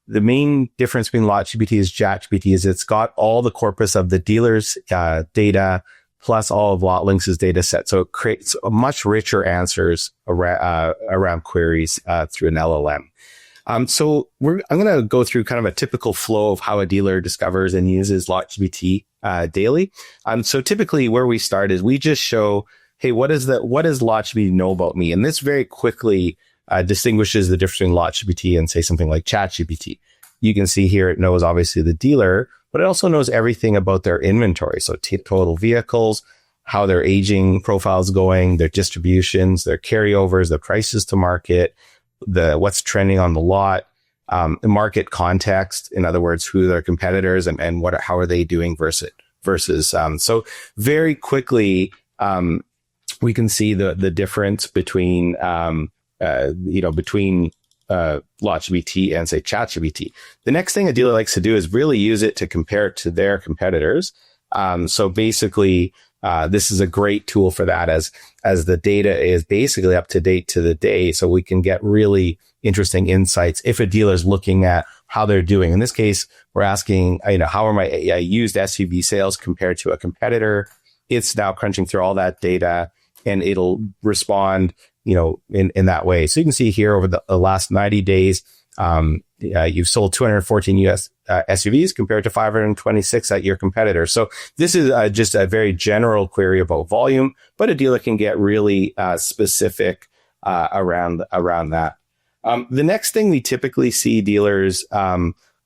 the main difference between LotGPT and ChatGPT is it's got all the corpus of the dealer's data plus all of LotLinks's data set. So it creates a much richer answers around queries through an LLM. So I'm going to go through kind of a typical flow of how a dealer discovers and uses LotGPT daily. So typically where we start is we just show, hey, what does LotGPT know about me? And this very quickly distinguishes the difference between LotGPT and say something like ChatGPT. You can see here it knows obviously the dealer, but it also knows everything about their inventory. So total vehicles, how their aging profile's going, their distributions, their carryovers, the prices to market, what's trending on the lot, the market context. In other words, who are their competitors and how are they doing versus. So very quickly, we can see the difference between LotGPT and say ChatGPT. The next thing a dealer likes to do is really use it to compare it to their competitors. So basically, this is a great tool for that as the data is basically up to date to the day. So we can get really interesting insights if a dealer is looking at how they're doing. In this case, we're asking, how are my used SUV sales compared to a competitor? It's now crunching through all that data and it'll respond, in that way. So you can see here over the last 90 days, you've sold 214 US SUVs compared to 526 at your competitor. So this is just a very general query about volume, but a dealer can get really specific around that. The next thing we typically see dealers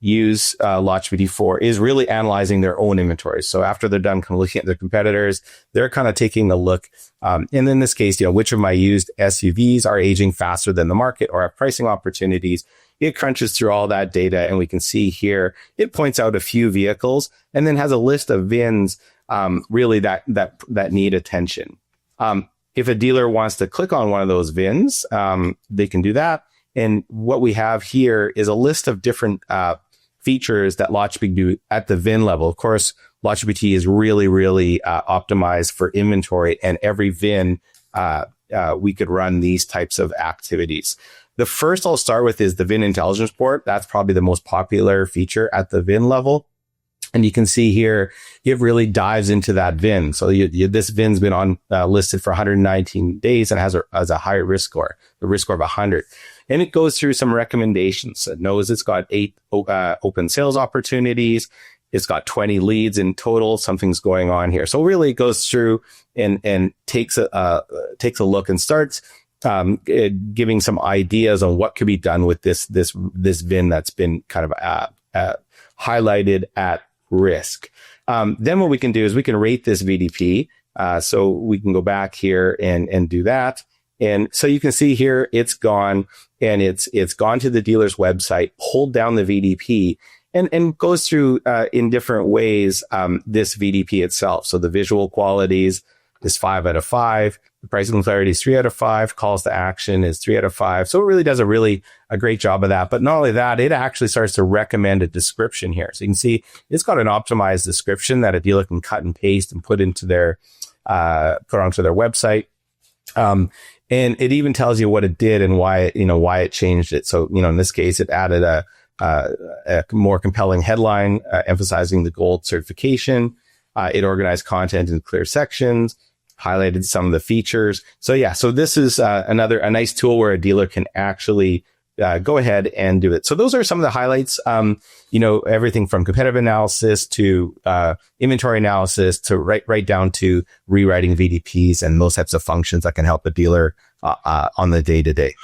use LotGPT for is really analyzing their own inventory. So after they're done kind of looking at their competitors, they're kind of taking a look. And in this case, which of my used SUVs are aging faster than the market or have pricing opportunities? It crunches through all that data, and we can see here, it points out a few vehicles and then has a list of VINs really that need attention. If a dealer wants to click on one of those VINs, they can do that. And what we have here is a list of different features that LotGPT do at the VIN level. Of course, LotGPT is really, really optimized for inventory, and every VIN, we could run these types of activities. The first I'll start with is the VIN intelligence report. That's probably the most popular feature at the VIN level. And you can see here, it really dives into that VIN. So this VIN's been on listed for 119 days and has a high risk score, the risk score of 100. And it goes through some recommendations. It knows it's got 8 open sales opportunities. It's got 20 leads in total. Something's going on here. So really it goes through and takes a look and starts giving some ideas on what could be done with this VIN that's been kind of highlighted at risk. Then what we can do is we can rate this VDP. So we can go back here and do that. And so you can see here, it's gone and it's gone to the dealer's website, pulled down the VDP and goes through in different ways this VDP itself. So the visual qualities is 5 out of 5. The pricing clarity is 3 out of 5. Calls to action is 3 out of 5. So it really does a great job of that. But not only that, it actually starts to recommend a description here. So you can see it's got an optimized description that a dealer can cut and paste and put onto their website. And it even tells you what it did and why it changed it. So, in this case, it added a more compelling headline, emphasizing the gold certification. It organized content in clear sections, highlighted some of the features. So this is a nice tool where a dealer can actually go ahead and do it. So those are some of the highlights. Everything from competitive analysis to inventory analysis to right down to rewriting VDPs and those types of functions that can help the dealer on the day to day.